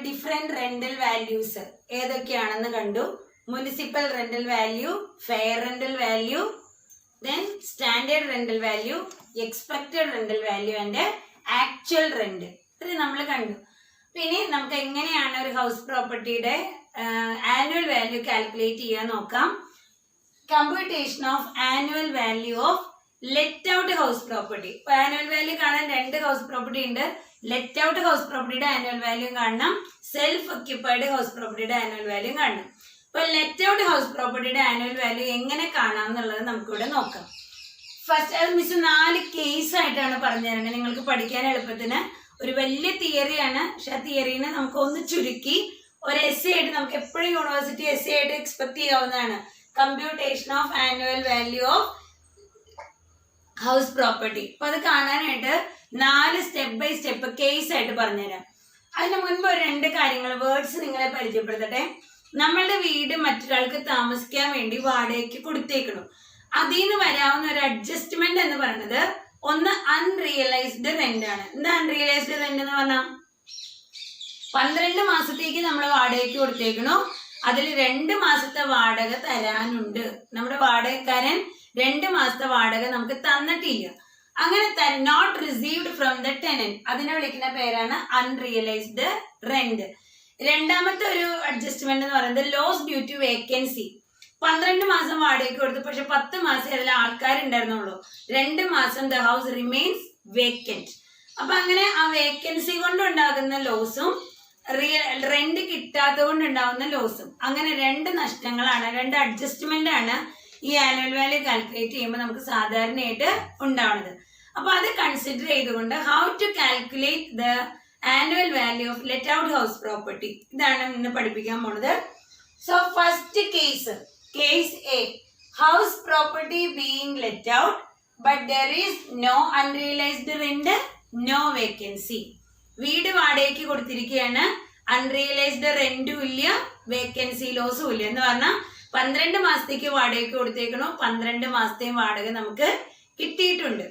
Different rental values ഏതൊക്കെയാണെന്ന് കണ്ടു. Municipal rental value, fair rental value, then standard rental value, expected rental value and actual rent. ഇത്രയും നമ്മൾ കണ്ടു. പിന്നെ നമുക്ക് എങ്ങനെയാണ് ഒരു ഹൗസ് പ്രോപ്പർട്ടിയുടെ ആനുവൽ വാല്യൂ കാൽക്കുലേറ്റ് ചെയ്യാൻ നോക്കാം. Computation of annual value of let out house property. ഇപ്പൊ ആനുവൽ വാല്യൂ കാണാൻ രണ്ട് ഹൗസ് പ്രോപ്പർട്ടി ഉണ്ട്. ലെറ്റ് ഔട്ട് ഹൗസ് പ്രോപ്പർട്ടിയുടെ ആനുവൽ വാല്യൂ കാണണം, സെൽഫ് ഒക്യുപ്പൈഡ് ഹൗസ് പ്രോപ്പർട്ടിയുടെ ആനുവൽ വാല്യൂ കാണണം. ഇപ്പൊ ലെറ്റ് ഔട്ട് ഹൗസ് പ്രോപ്പർട്ടിയുടെ ആനുവൽ വാല്യൂ എങ്ങനെ കാണാം എന്നുള്ളത് നമുക്കിവിടെ നോക്കാം. ഫസ്റ്റ് അത് മിസ് 4 കേസ് ആയിട്ടാണ് പറഞ്ഞു തരുന്നത് നിങ്ങൾക്ക് പഠിക്കാൻ എളുപ്പത്തിന്. ഒരു വലിയ തിയറിയാണ്, പക്ഷെ ആ തിയറീനെ നമുക്ക് ഒന്ന് ചുരുക്കി ഒരു എസ് ആയിട്ട് നമുക്ക് എപ്പോഴും യൂണിവേഴ്സിറ്റി എസ് ആയിട്ട് എക്സ്പെക്ട് ചെയ്യാവുന്നതാണ്. Computation of annual value of house property. അപ്പൊ അത് കാണാനായിട്ട് 4 സ്റ്റെപ്പ് ബൈ സ്റ്റെപ്പ് കേസ് ആയിട്ട് പറഞ്ഞുതരാം. അതിന് മുൻപ് ഒരു 2 കാര്യങ്ങൾ വേർഡ്സ് നിങ്ങളെ പരിചയപ്പെടുത്തട്ടെ. നമ്മളുടെ വീട് മറ്റൊരാൾക്ക് താമസിക്കാൻ വേണ്ടി വാടകയ്ക്ക് കൊടുത്തേക്കണം. അതിൽ നിന്ന് വരാവുന്ന ഒരു അഡ്ജസ്റ്റ്മെന്റ് എന്ന് പറയുന്നത് ഒന്ന് അൺറിയലൈസ്ഡ് റെന്റ് ആണ്. എന്താ അൺറിയലൈസ്ഡ് റെന്റ് എന്ന് പറഞ്ഞാൽ 12 മാസത്തേക്ക് നമ്മൾ വാടകയ്ക്ക് കൊടുത്തേക്കണു. അതിൽ 2 മാസത്തെ വാടക തരാനുണ്ട്. നമ്മുടെ വാടകക്കാരൻ 2 മാസത്തെ വാടക നമുക്ക് തന്നിട്ടില്ല. അങ്ങനെ not received from the tenant, അതിനെ വിളിക്കുന്ന പേരാണ് അൺറിയലൈസ്ഡ് റെന്റ്. രണ്ടാമത്തെ ഒരു അഡ്ജസ്റ്റ്മെന്റ് എന്ന് പറയുന്നത് ലോസ് ഡ്യൂ ടു വേക്കൻസി. 12 മാസം വാടകയ്ക്ക് കൊടുത്തു, പക്ഷെ 10 മാസം അതിൽ ആൾക്കാരുണ്ടായിരുന്നുള്ളൂ. 2 മാസം ദ ഹൗസ് റിമെയിൻസ് വേക്കന്റ്. അപ്പൊ അങ്ങനെ ആ വേക്കൻസി കൊണ്ടുണ്ടാകുന്ന ലോസും റെന്റ് കിട്ടാത്തത് കൊണ്ടുണ്ടാകുന്ന ലോസും, അങ്ങനെ 2 നഷ്ടങ്ങളാണ്, 2 അഡ്ജസ്റ്റ്മെന്റ് ആണ് ഈ ആനുവൽ വാല്യൂ കാൽക്കുലേറ്റ് ചെയ്യുമ്പോൾ നമുക്ക് സാധാരണയായിട്ട് ഉണ്ടാവുന്നത്. അപ്പൊ അത് കൺസിഡർ ചെയ്തുകൊണ്ട് how to calculate the annual value of let out house property, ഇതാണ് ഇന്ന് പഠിപ്പിക്കാൻ പോണത്. So first case, case A, house property being let out but there is no unrealised rent, no vacancy. വീട് വാടകയ്ക്ക് കൊടുത്തിരിക്കുകയാണ്, അൺറിയലൈസ്ഡ് റെന്റും ഇല്ല, vacancy ലോസും ഇല്ല. എന്ന് പറഞ്ഞാൽ 12 മാസത്തേക്ക് വാടകയ്ക്ക് കൊടുത്തേക്കണോ, 12 മാസത്തെയും വാടക നമുക്ക് കിട്ടിയിട്ടുണ്ട്.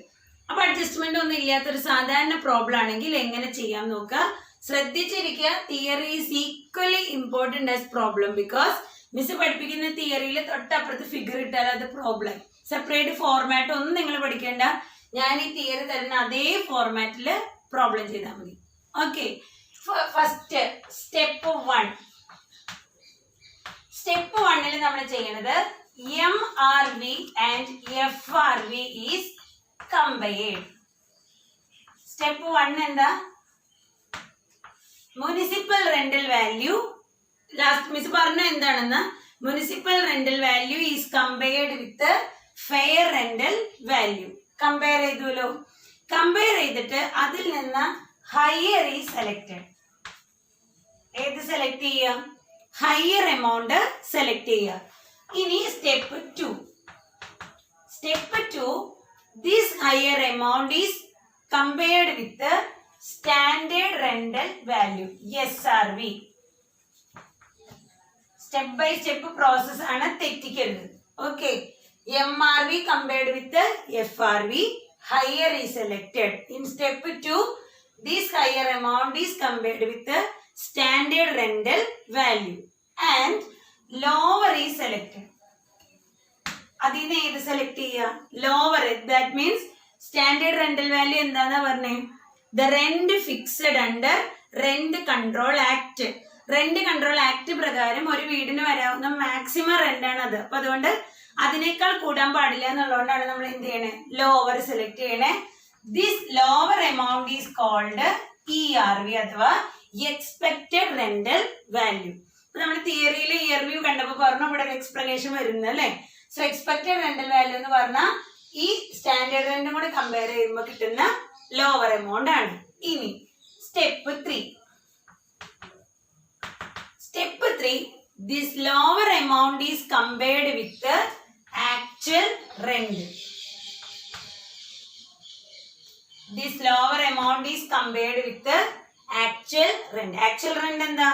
അപ്പൊ അഡ്ജസ്റ്റ്മെന്റ് ഒന്നും ഇല്ലാത്തൊരു സാധാരണ പ്രോബ്ലം ആണെങ്കിൽ എങ്ങനെ ചെയ്യാൻ നോക്കുക. ശ്രദ്ധിച്ചിരിക്കുക, theory is equally important as problem. Because miss പഠിപ്പിക്കുന്ന തിയറിയിൽ തൊട്ടപ്പുറത്ത് ഫിഗർ ഇട്ടാൽ അത് പ്രോബ്ലം. സെപ്പറേറ്റ് ഫോർമാറ്റ് ഒന്നും നിങ്ങൾ പഠിക്കേണ്ട, ഞാൻ ഈ തിയറി തരുന്ന അതേ ഫോർമാറ്റിൽ പ്രോബ്ലം ചെയ്താൽ മതി. Okay, first step 1. സ്റ്റെപ്പ് 1 നമ്മൾ ചെയ്യണത് MRV and FRV is compared. Step 1 എന്താ? Municipal rental value, last miss പറഞ്ഞു എന്താണെന്ന്. Municipal rental value is compared with fair rental value. Compare ചെയ്തുല്ലോ. കമ്പയർ ചെയ്തിട്ട് അതിൽ നിന്ന് ഹയർ ഈസ് സെലക്റ്റഡ്. ഏത് സെലക്ട് ചെയ്യുക? ഹയർ എമൗണ്ട് സെലക്ട് ചെയ്യുക. ഇനി step 2. Step 2, this higher amount is compared with standard rental value, SRV. Step by step process ആണ്, തെറ്റിക്കരുത്. Okay, MRV compared with FRV, higher is selected. In step 2, this higher amount is compared with the standard rental value and lower is selected. അതിനെ ഏത് select ചെയ്യുക? Lower. That means standard rental value എന്താന്നാ പറഞ്ഞേ? The rent fixed under rent control act. Rent control act പ്രകാരം ഒരു വീടിന് വരാവുന്ന maximum rent ആണ് അത്. അപ്പൊ അതുകൊണ്ട് അതിനേക്കാൾ കൂടാൻ പാടില്ല എന്നുള്ളതുകൊണ്ടാണ് നമ്മൾ എന്ത് ചെയ്യണേ? ലോവർ സെലക്ട് ചെയ്യണേ. This lower amount is called ERV അഥവാ എക്സ്പെക്റ്റഡ് റെന്റൽ വാല്യൂ. ഇപ്പൊ നമ്മൾ തിയറിയിൽ ഇയർവ്യൂ കണ്ടപ്പോൾ പറഞ്ഞു ഇവിടെ ഒരു എക്സ്പ്ലനേഷൻ വരുന്നത് അല്ലേ. സോ എക്സ്പെക്റ്റഡ് റെന്റൽ വാല്യൂ എന്ന് പറഞ്ഞാൽ ഈ സ്റ്റാൻഡേർഡ് റെന്റും കൂടി കമ്പയർ ചെയ്യുമ്പോൾ കിട്ടുന്ന ലോവർ എമൗണ്ട് ആണ്. ഇനി step 3. Step 3, this lower amount is compared with actual rent. This lower amount is compared with the actual rent. Actual rent എന്താ?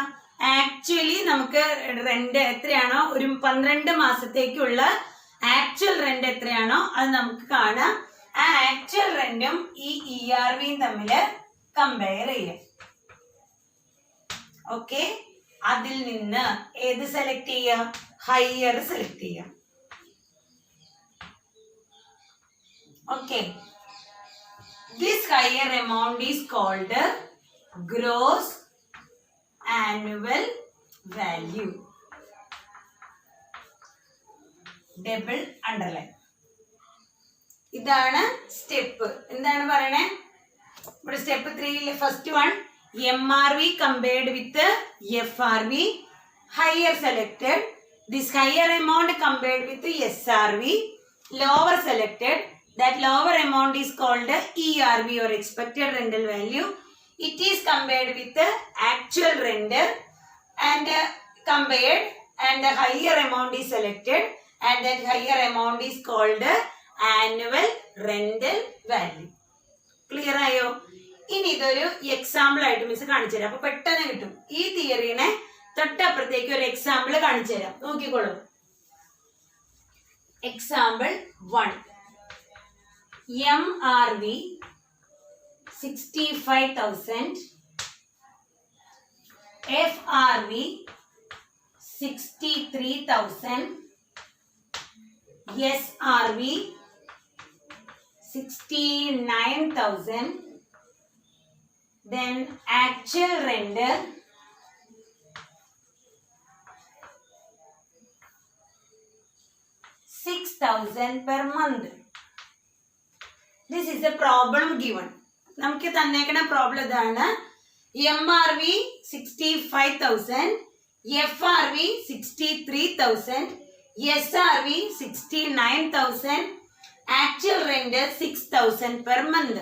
ആക്ച്വലി നമുക്ക് റെന്റ് എത്രയാണോ ഒരു 12 മാസത്തേക്കുള്ള ആക്ച്വൽ റെന്റ് എത്രയാണോ അത് നമുക്ക് കാണാം. ആ ആക്ച്വൽ റെന്റും ഈ ERVയും തമ്മിൽ കമ്പയർ ചെയ്യാം. ഓക്കെ, അതിൽ നിന്ന് ഏത് സെലക്ട് ചെയ്യുക? ഹയർ സെലക്ട് ചെയ്യുക. Okay, this higher amount is called gross annual value. Double underline. ഇതാണ് സ്റ്റെപ്പ്. എന്താണ് പറയണേ ഇവിടെ? Step 3 first one, MRV compared with FRV, higher selected. This higher amount compared with SRV, lower selected. That lower amount is called ERV or expected rental value. It is compared with the actual rent and compared, and the higher amount is selected, and that higher amount is called annual rental value. Clear ആയോ? ഇനി ഇതൊരു example ആയിട്ട് miss കാണിച്ചു തരാം. അപ്പൊ പെട്ടെന്ന് കിട്ടും. ഈ തിയറിനെ തൊട്ടപ്പുറത്തേക്ക് ഒരു എക്സാമ്പിൾ കാണിച്ചു തരാം. നോക്കിക്കോളൂ. Example 1, MRV 65,000, FRV 63,000, SRV 69,000, then actual rent 6,000 per month. This is a problem given. നമുക്ക് തന്നേക്കണ പ്രോബ്ലം ഇതാണ്. MRV 65,000, FRV 63,000, SRV 69,000, actual rent 6,000 per month.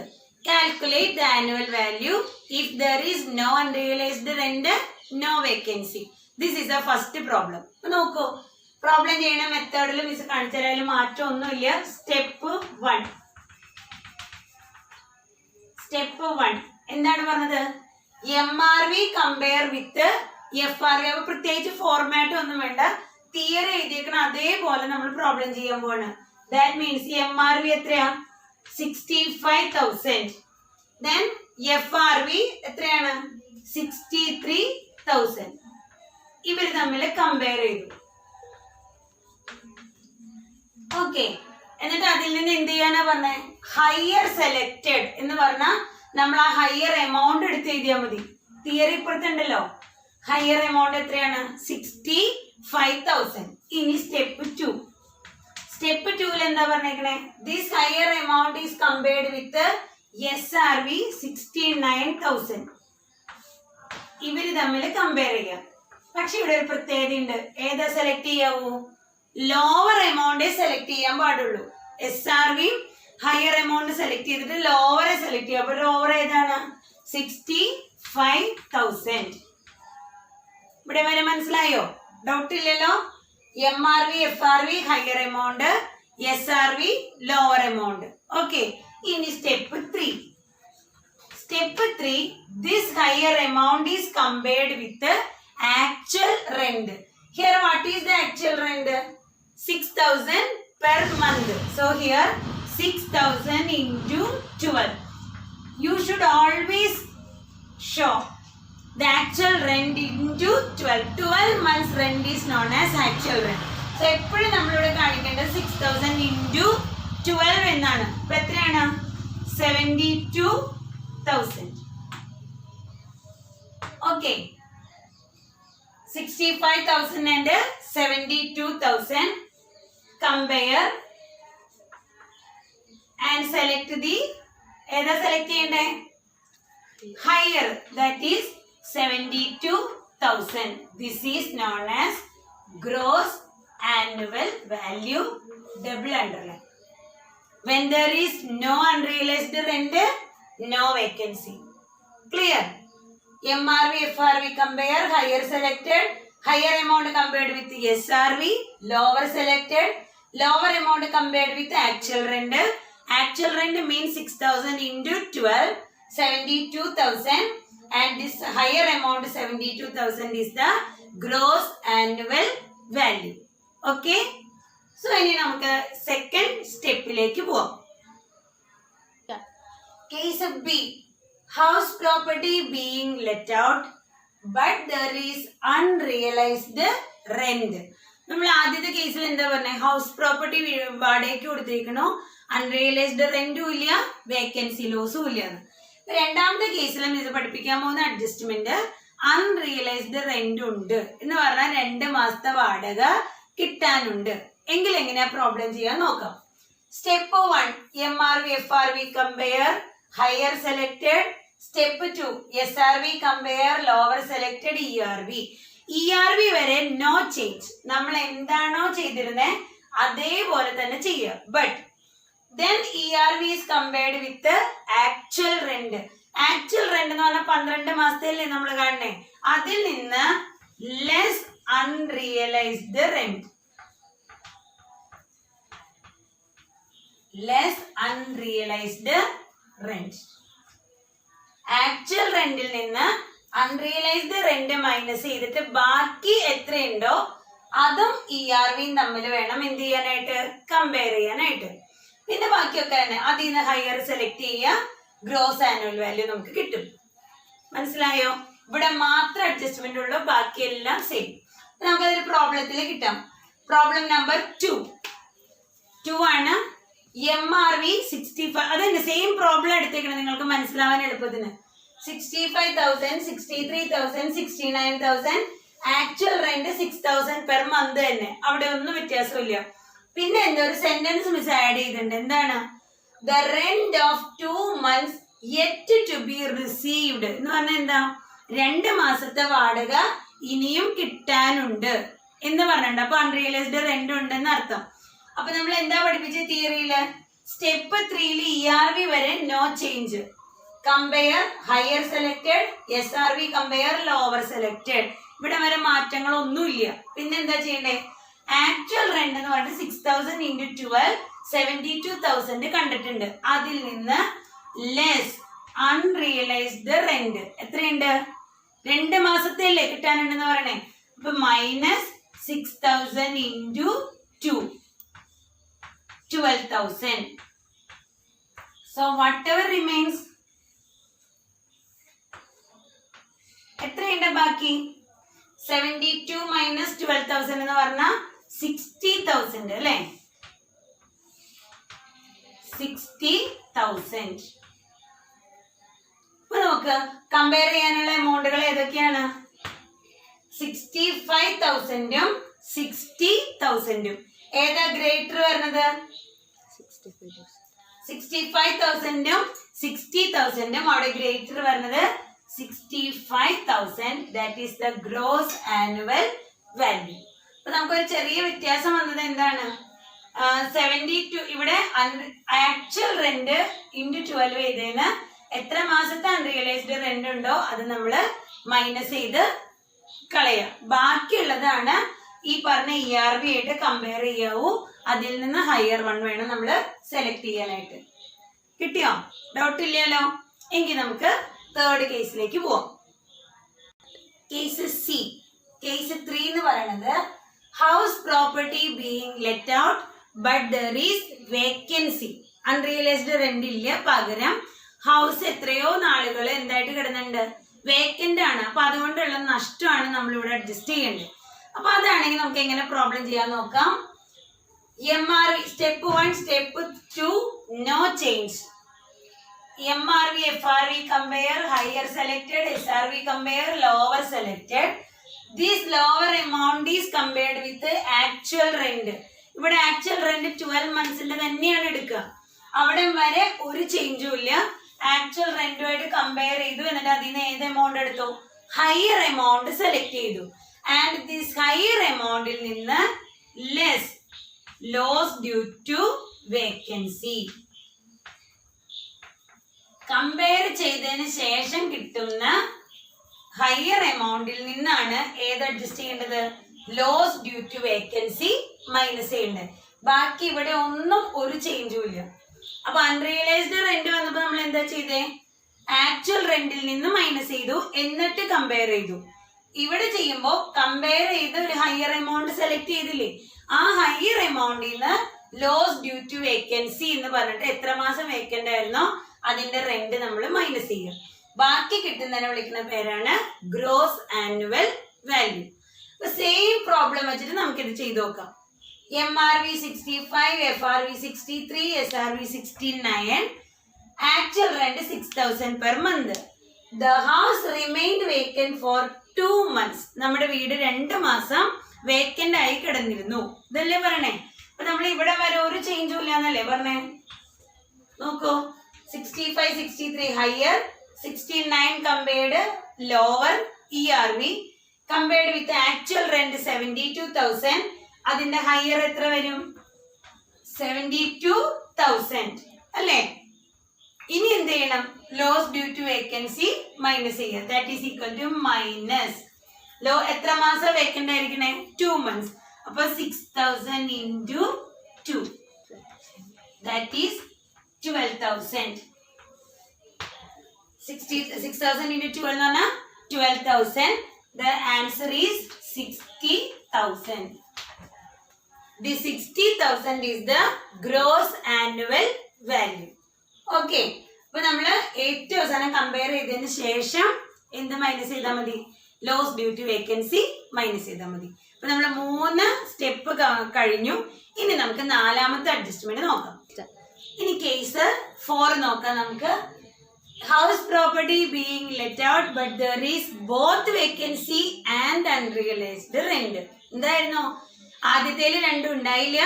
Calculate the annual value if there is no unrealized rent, no vacancy. This is the first problem. നോക്കൂ, problem ചെയ്യണ മെത്തേഡിൽ miss കാണിച്ചാൽ മാറ്റമൊന്നുമില്ല. Step 1 എന്താണ് പറഞ്ഞത്? MRV compare വിത്ത് FRV. അപ്പൊ പ്രത്യേകിച്ച് ഫോർമാറ്റ് ഒന്നും വേണ്ട, തിയറി എഴുതിയേക്കണം അതേപോലെ നമ്മൾ പ്രോബ്ലം ചെയ്യാൻ പോവാണ്. ദാറ്റ് മീൻസ് MRV എത്രയാ? 65,000. then FRV എത്രയാണ്? 63,000. ഇവർ തമ്മിൽ കമ്പയർ ചെയ്തു. ഓക്കെ, എന്നിട്ട് അതിൽ നിന്ന് എന്ത് ചെയ്യാനാ പറഞ്ഞേ? ഹയർ സെലക്റ്റഡ് എന്ന് പറഞ്ഞാൽ നമ്മൾ ആ ഹയർ എമൗണ്ട് എടുത്ത് എഴുതിയാൽ മതി. തിയറി ഇപ്പുറത്തുണ്ടല്ലോ. ഹയർ എമൗണ്ട് എത്രയാണ്? 65,000. ഇനി സ്റ്റെപ്പ് 2. സ്റ്റെപ്പ് 2 എന്താ പറഞ്ഞേക്കണേ? This higher amount is compared with SRV 69,000. ഇവര് തമ്മിൽ കമ്പയർ ചെയ്യാം. പക്ഷെ ഇവിടെ ഒരു പ്രത്യേകത ഉണ്ട്. ഏതാ സെലക്ട് ചെയ്യാവൂ? ലോവർ എമൗണ്ടേ സെലക്ട് ചെയ്യാൻ പാടുള്ളൂ. SRV ഹയർ എമൗണ്ട് സെലക്ട് ചെയ്തിട്ട് ലോവറെ സെലക്ട് ചെയ്യാം. അപ്പൊ ലോവർ ഏതാണ്? 65,000. ഇവിടെ വരെ മനസ്സിലായോ? ഡൗട്ട് ഇല്ലല്ലോ? MRV FRV higher amount, SRV lower amount. Okay, ഇനി step 3. This higher amount is compared with the actual rent. Here what is the actual rent? 6,000 per month. So here 6,000 into 12. You should always show the actual rent into 12. 12 months rent is known as actual rent. So എപ്പോഴും നമ്മളിവിടെ കാണിക്കേണ്ടത് 6,000 into 12 എന്നാണ്. ഇപ്പൊ എത്രയാണ്? 72,000. Okay, 65,000 and 72,000. Compare and select the ഏതാ select ചെയ്യണ്ടേ? Higher, that is 72,000. This is known as gross annual value, double underline. When there is no unrealized rent, no vacancy. Clear? MRV FRV compare, higher selected, higher amount compared with SRV, lower selected, lower amount compared with actual rent. Actual rent means 6,000 into 12, 72,000, and this higher amount 72,000 is the gross annual value. Okay? So ഇനി നമുക്ക് second സ്റ്റെപ്പിലേക്ക് പോവാം. Case B, house property being let out but there is unrealized rent. നമ്മൾ ആദ്യത്തെ കേസിൽ എന്താ പറഞ്ഞ house property വാടകയ്ക്ക് കൊടുത്തിരിക്കണോ unrealised റെന്റും ഇല്ല വേക്കൻസി ലോസും ഇല്ല. രണ്ടാമത്തെ കേസിലും ഇത് പഠിപ്പിക്കാൻ പോകുന്ന അഡ്ജസ്റ്റ്മെന്റ് അൺറിയലൈസ്ഡ് റെന്റ് ഉണ്ട് എന്ന് പറഞ്ഞാൽ 2 മാസത്തെ വാടക കിട്ടാനുണ്ട് എങ്കിൽ എങ്ങനെയാ പ്രോബ്ലം ചെയ്യാൻ നോക്കാം. Step 1 MRV FRV compare higher selected. Step 2 SRV compare lower selected ERV വരെ നോ ചേഞ്ച്. നമ്മൾ എന്താണോ ചെയ്തിരുന്നത് അതേപോലെ തന്നെ ചെയ്യുക. But then ERV is compared with the actual rent. Actual rent എന്ന് പറഞ്ഞാൽ 12 മാസത്തിലല്ലേ നമ്മൾ കാണണേ, അതിൽ നിന്ന് less unrealized rent. Less unrealized rent. Actual റെന്റിൽ നിന്ന് അൺറിയലൈസ്ഡ് റെന്റ് മൈനസ് ചെയ്തിട്ട് ബാക്കി എത്രയുണ്ടോ അതും ERVയും തമ്മിൽ വേണം എന്ത് ചെയ്യാനായിട്ട്, കമ്പയർ ചെയ്യാനായിട്ട്. പിന്നെ ബാക്കിയൊക്കെ തന്നെ അതിൽ നിന്ന് ഹയർ സെലക്ട് ചെയ്യുക, ഗ്രോസ് ആനുവൽ വാല്യൂ നമുക്ക് കിട്ടും. മനസ്സിലായോ? ഇവിടെ മാത്രം അഡ്ജസ്റ്റ്മെന്റ് ഉള്ളൂ, ബാക്കിയെല്ലാം സെയിം. നമുക്കതൊരു പ്രോബ്ലത്തിൽ കിട്ടാം. പ്രോബ്ലം നമ്പർ 2 ആണ്. MRV 65, അതന്നെ സെയിം പ്രോബ്ലം എടുത്തേക്കണം നിങ്ങൾക്ക് മനസ്സിലാവാൻ എളുപ്പത്തിന്. 65,000, 63,000, 69,000, ആക്ച്വൽ റെന്റ് 6,000 പെർ മന്ത് തന്നെ, അവിടെ ഒന്നും വ്യത്യാസമില്ല. പിന്നെ എന്താ ഒരു സെന്റൻസ് മിസ് ആഡ് ചെയ്തിട്ടുണ്ട്. എന്താണ്? The rent of 2 months yet to be received എന്ന് പറഞ്ഞാൽ എന്താ, 2 മാസത്തെ വാടക ഇനിയും കിട്ടാനുണ്ട് എന്ന് പറഞ്ഞിട്ടുണ്ട്. അപ്പൊ അൺറിയലൈസ്ഡ് റെന്റ് ഉണ്ടെന്ന് അർത്ഥം. അപ്പൊ നമ്മൾ എന്താ പഠിപ്പിച്ച തിയറിയില്, സ്റ്റെപ്പ് 3 ERV വരെ no change, compare higher selected, SRV compare lower selected, ഇവിടെ വരെ മാറ്റങ്ങളൊന്നുമില്ല. പിന്നെന്താ ചെയ്യണ്ടേ, ആക്ച്വൽ റെന്റ് എന്ന് പറഞ്ഞിട്ട് 6,000 × 12 72,000 കണ്ടിട്ടുണ്ട്. അതിൽ നിന്ന് ലെസ് അൺറിയലൈസ്ഡ് റെന്റ് എത്രയുണ്ട്, 2 മാസത്തെ അല്ലേ കിട്ടാനുണ്ടെന്ന് പറയണേ. അപ്പൊ മൈനസ് 6,000 × 2 12,000. So whatever remains, എത്രയുണ്ട് ബാക്കി, 72 minus 12,000 എന്ന് പറഞ്ഞാൽ 60,000 അല്ലേ, 60,000. ഇപ്പൊ നോക്ക് കമ്പയർ ചെയ്യാനുള്ള എമൗണ്ടുകൾ ഏതൊക്കെയാണ്, 65,000ഉം 60,000ഉം. ഏതാ ഗ്രേറ്റർ വരുന്നത്, 65,000ഉം 60,000ഉം. അവിടെ ഗ്രേറ്റർ വരുന്നത് 65,000. That is the gross annual value. അപ്പൊ നമുക്കൊരു ചെറിയ വ്യത്യാസം വന്നത് എന്താണ്, 72 ഇവിടെ ആക്ച്വൽ റെന്റ് × 12 ചെയ്തതിന് എത്ര മാസത്തെ അൺറിയലൈസ്ഡ് റെന്റ് ഉണ്ടോ അത് നമ്മൾ മൈനസ് ചെയ്ത് കളയാം. ബാക്കിയുള്ളതാണ് ഈ പറഞ്ഞ ERV ആയിട്ട് കമ്പയർ ചെയ്യാവൂ. അതിൽ നിന്ന് ഹയർ വൺ വേണം നമ്മൾ സെലക്ട് ചെയ്യാനായിട്ട്. കിട്ടിയോ? ഡൗട്ട് ഇല്ലല്ലോ? എങ്കിൽ നമുക്ക് തേർഡ് കേസിലേക്ക് പോവാം. Case C. കേസ് 3 എന്ന് പറയുന്നത് house property being let out but there is vacancy. Unrealised rent ഇല്ല, പകരം ഹൗസ് എത്രയോ നാളുകൾ എന്തായിട്ട് കിടന്നുണ്ട്, വേക്കന്റ് ആണ്. അപ്പൊ അതുകൊണ്ടുള്ള നഷ്ടമാണ് നമ്മൾ ഇവിടെ അഡ്ജസ്റ്റ് ചെയ്യേണ്ടത്. അപ്പൊ അതാണെങ്കിൽ നമുക്ക് എങ്ങനെ പ്രോബ്ലം ചെയ്യാൻ നോക്കാം. MRV step 1 step 2 no change. MRV FRV compare higher selected, SRV compare lower selected. This lower amount is compared with the actual rent. ഇവിടെ ആക്ച്വൽ റെന്റ് 12 monthsന്റെ തന്നെയാണ് എടുക്കുക. അവിടെ വരെ ഒരു ചേഞ്ചും ഇല്ല. ആക്ച്വൽ റെന്റുമായിട്ട് കമ്പയർ ചെയ്തു, എന്നിട്ട് അതിൽ നിന്ന് ഏത് എമൗണ്ട് എടുത്തു, ഹയർ എമൗണ്ട് സെലക്ട് ചെയ്തു. ആൻഡ് ദിസ് ഹയർ എമൗണ്ടിൽ നിന്ന് less loss due to vacancy. Compare ചെയ്തതിന് ശേഷം കിട്ടുന്ന ഹയർ എമൗണ്ടിൽ നിന്നാണ് ഏത് അഡ്ജസ്റ്റ് ചെയ്യേണ്ടത്, loss due to vacancy minus ചെയ്യേണ്ടത്. ബാക്കി ഇവിടെ ഒന്നും ഒരു ചേഞ്ചും ഇല്ല. അപ്പൊ അൺറിയലൈസ്ഡ് റെന്റ് വന്നപ്പോ നമ്മൾ എന്താ ചെയ്തേ, ആക്ച്വൽ റെന്റിൽ നിന്ന് മൈനസ് ചെയ്തു, എന്നിട്ട് കമ്പയർ ചെയ്തു. ഇവിടെ ചെയ്യുമ്പോ കമ്പയർ ചെയ്ത് ഒരു ഹയർ എമൗണ്ട് സെലക്ട് ചെയ്തില്ലേ, ആ ഹയർ എമൗണ്ടിൽ നിന്ന് ലോസ് ഡ്യൂ ടു വേക്കൻസി എന്ന് പറഞ്ഞിട്ട് എത്ര മാസം വേക്കന്റ് ആയിരുന്നോ അതിന്റെ റെന്റ് നമ്മൾ മൈനസ് ചെയ്യും. ബാക്കി കിട്ടുന്നതിനെ വിളിക്കുന്ന പേരാണ് ഗ്രോസ് ആനുവൽ വാല്യൂ. അപ്പൊ സെയിം പ്രോബ്ലം വെച്ചിട്ട് നമുക്കിത് ചെയ്ത് നോക്കാം. MRV 65, FRV 63, SRV 69, actual rent 6,000 per month. The house remained vacant for 2 months. നമ്മുടെ വീട് 2 മാസം വേക്കന്റ് ആയി കിടന്നിരുന്നു. ഇതല്ലേ പറയണേ? അപ്പൊ നമ്മൾ ഇവിടെ വരെ ഒരു ചേഞ്ചും ഇല്ല എന്നല്ലേ പറഞ്ഞേ? നോക്കൂ, 65, 63 higher, 69 compared lower ERV, compared with actual rent 72,000. അതിന്റെ ഹയർ എത്ര വരും? 72,000 അല്ലേ? ഇനി എന്ത് ചെയ്യണം? Loss due to vacancy minus ചെയ്യുക. That is equal to minus low എത്ര മാസം വേക്കന്റ് ആയിരിക്കണേ? 2 months. അപ്പൊ 6,000 into 2, that is 12,000. 6,000 into 12 എന്ന് പറഞ്ഞാൽ 12,000. The answer is 60,000. The 60,000 is the gross annual value. Okay. അപ്പൊ നമ്മള് ഏറ്റവും അവസാനം കമ്പയർ ചെയ്തതിന് ശേഷം എന്ത് മൈനസ് ചെയ്താൽ മതി? Loss due to vacancy minus ചെയ്താൽ മതി. അപ്പൊ നമ്മൾ 3 സ്റ്റെപ്പ് കഴിഞ്ഞു. ഇനി നമുക്ക് 4ാമത്തെ അഡ്ജസ്റ്റ്മെന്റ് നോക്കാം. ഇനി കേസ് 4 നോക്കാം നമുക്ക്. House property being let out but there is both vacancy and unrealised rent. എന്തായിരുന്നു? ആദ്യത്തേല് 2 ഉണ്ടായില്ല,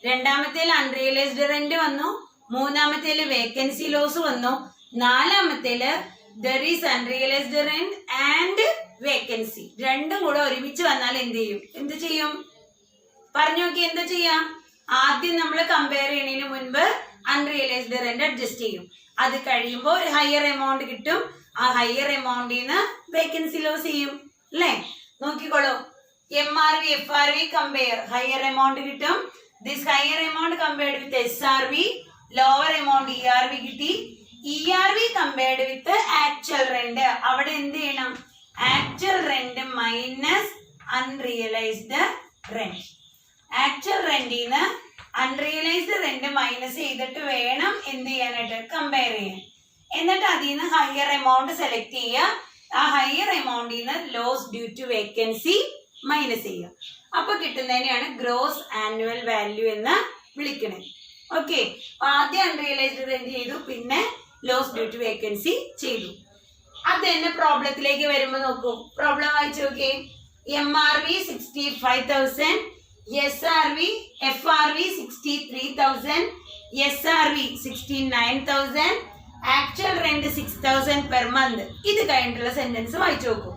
രണ്ടാമത്തേല് അൺറിയലൈസ്ഡ് റെന്റ് വന്നു, മൂന്നാമത്തേല് വേക്കൻസി ലോസ് വന്നു, നാലാമത്തേല് there is unrealized rent and vacancy. രണ്ടും കൂടെ ഒരുമിച്ച് വന്നാൽ എന്ത് ചെയ്യും? പറഞ്ഞു നോക്കി എന്താ ചെയ്യാം? ആദ്യം നമ്മൾ കമ്പയർ ചെയ്യുന്നതിന് മുൻപ് അൺറിയലൈസ്ഡ് റെന്റ് അഡ്ജസ്റ്റ് ചെയ്യും. അത് കഴിയുമ്പോൾ ഒരു ഹയർ എമൗണ്ട് കിട്ടും. ആ ഹയർ എമൗണ്ടിൽ നിന്ന് വേക്കൻസി ലോസ് ചെയ്യും അല്ലേ? നോക്കിക്കോളൂ, MRV FRV compare, higher amount കിട്ടും. This higher amount compared with SRV, lower amount ERV കിട്ടി. ERV compared with actual rent. അവിടെ എന്ത് ചെയ്യണം? Actual rent minus unrealized rent. Actual റെന്റിൽ നിന്ന് അൺറിയലൈസ്ഡ് റെന്റ് മൈനസ് ചെയ്തിട്ട് വേണം എന്ത് ചെയ്യാനായിട്ട്? കമ്പയർ ചെയ്യാൻ. എന്നിട്ട് അതിൽ നിന്ന് ഹയർ എമൗണ്ട് സെലക്ട് ചെയ്യുക. ആ ഹയർ എമൗണ്ടിൽ നിന്ന് loss due to vacancy minus ചെയ്യുക. അപ്പൊ കിട്ടുന്നതിനെയാണ് ഗ്രോസ് ആനുവൽ വാല്യൂ എന്ന് വിളിക്കണേ. ഓക്കെ, ആദ്യം അൺറിയലൈസ്ഡ് റെന്റ് ചെയ്തു, പിന്നെ ലോസ് ഡ്യൂ ടു വേക്കൻസി ചെയ്തു. അത് തന്നെ പ്രോബ്ലത്തിലേക്ക് വരുമ്പോ നോക്കൂ, പ്രോബ്ലം വായിച്ചു നോക്കിയേ. MRV 65,000, SRV FRV 63,000, SRV 69,000, actual rent 6,000 per month. ഇത് കഴിഞ്ഞിട്ടുള്ള സെന്റൻസ് വായിച്ചു നോക്കൂ.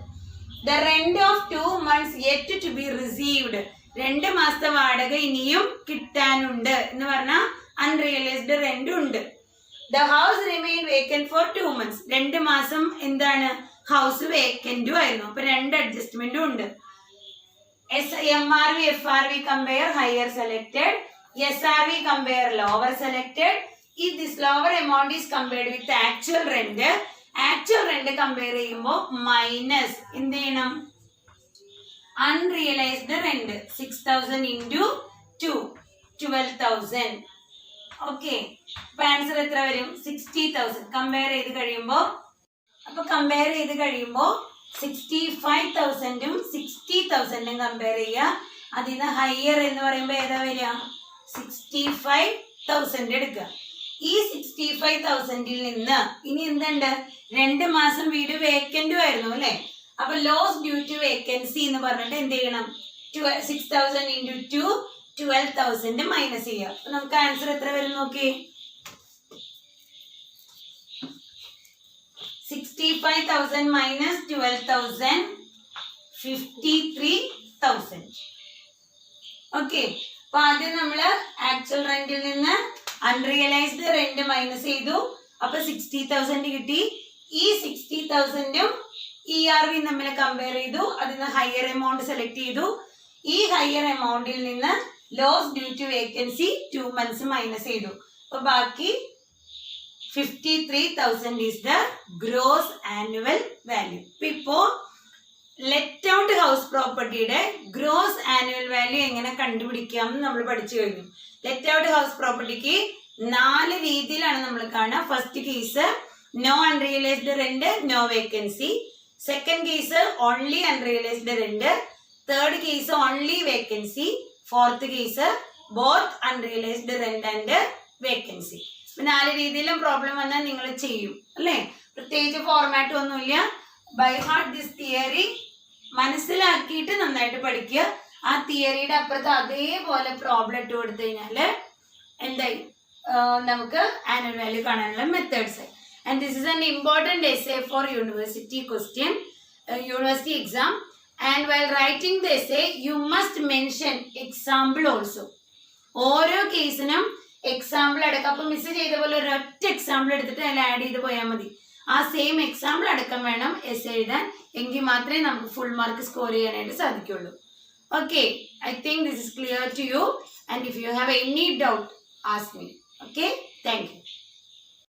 The rent of 2 months yet to be received. 2 മാസത്തെ വാടക ഇനിയും കിട്ടാനുണ്ട് എന്ന് പറഞ്ഞാൽ അൺറിയലൈസ്ഡ് റെന്റ് ഉണ്ട്. The house remained vacant for 2 months. 2 മാസം എന്താണ്? ഹൗസ് വേക്കന്റും ആയിരുന്നു. അപ്പൊ 2 അഡ്ജസ്റ്റ്മെന്റും ഉണ്ട്. MRV FRV compare higher selected, SRV compare lower selected. If this lower amount is compared with actual rent, actual rent compare ചെയ്യുമ്പോൾ മൈനസ് എന്ത് ചെയ്യണം? Unrealised rent 6,000 into 2, 12,000. Okay, അപ്പൊ answer എത്ര വരും? 60,000. കമ്പയർ ചെയ്ത് കഴിയുമ്പോൾ 65,000ഉം 60,000ഉം കമ്പയർ ചെയ്യുക. അതിൽ നിന്ന് ഹയർ എന്ന് പറയുമ്പോൾ ഏതാ വരിക? 65,000 എടുക്കുക. ഈ 65,000ൽ നിന്ന് ഇനി എന്തുണ്ട്? 2 മാസം വീട് വേക്കന്റും ആയിരുന്നു അല്ലെ? അപ്പൊ ലോസ് ഡ്യൂ ടു വേക്കൻസി എന്ന് പറഞ്ഞിട്ട് എന്ത് ചെയ്യണം? 6,000 into 2, 12,000 മൈനസ് ചെയ്യുക. അപ്പൊ നമുക്ക് ആൻസർ എത്ര വരും നോക്കി. 65,000 minus 12,000, 53,000. ഓക്കെ, അപ്പൊ ആദ്യം നമ്മള് ആക്ച്വൽ റെന്റിൽ നിന്ന് അൺറിയലൈസ്ഡ് റെന്റ് മൈനസ് ചെയ്തു. അപ്പൊ 60,000 കിട്ടി. ഈ 60,000ഉം ERV തമ്മിൽ കമ്പയർ ചെയ്തു. അതിന് ഹയർ എമൗണ്ട് സെലക്ട് ചെയ്തു. ഈ ഹയർ എമൗണ്ടിൽ നിന്ന് loss due to vacancy 2 months minus ചെയ്തു. അപ്പൊ ബാക്കി 53,000 is the gross annual value. ഇപ്പോ ലെറ്റ് ഔട്ട് ഹൗസ് പ്രോപ്പർട്ടിയുടെ ഗ്രോസ് ആനുവൽ വാല്യൂ എങ്ങനെ കണ്ടുപിടിക്കാം എന്ന് നമ്മൾ പഠിച്ചു കഴിഞ്ഞു. ലെറ്റ് ഔട്ട് ഹൗസ് പ്രോപ്പർട്ടിക്ക് 4 രീതിയിലാണ് നമ്മൾ കാണുക. First case, no unrealized rent, no vacancy. Second case, only unrealized rent. Third case, only vacancy. Fourth case, both unrealized rent and vacancy. നാല് രീതിയിലും പ്രോബ്ലം വന്നാൽ നിങ്ങൾ ചെയ്യും അല്ലേ? പ്രത്യേകിച്ച് ഫോർമാറ്റ് ഒന്നുമില്ല. ബൈ ഹാർട്ട് ദിസ് തിയറി മനസ്സിലാക്കിയിട്ട് നന്നായിട്ട് പഠിക്കുക. ആ തിയറിയുടെ അപ്പുറത്ത് അതേപോലെ പ്രോബ്ലം ഇട്ട് കൊടുത്തു കഴിഞ്ഞാൽ എന്തായി നമുക്ക് ആനുവൽ വാല്യൂ കാണാനുള്ള methods. And this is an important essay for university question, university exam. And while writing the essay you must mention example also. ഓരോ കേസിനും എക്സാമ്പിൾ എടുക്കാം. അപ്പം മിസ് ചെയ്ത പോലെ ഒരൊറ്റ എക്സാമ്പിൾ എടുത്തിട്ട് അതിൽ ആഡ് ചെയ്ത് പോയാൽ മതി. ആ സെയിം എക്സാമ്പിൾ അടക്കം വേണം എസ്സേ എഴുതാൻ. എങ്കിൽ മാത്രമേ നമുക്ക് ഫുൾ മാർക്ക് സ്കോർ ചെയ്യാനായിട്ട് സാധിക്കുള്ളൂ. Okay, I think this is clear to you, and if you have any doubt, ask me. Okay, thank you.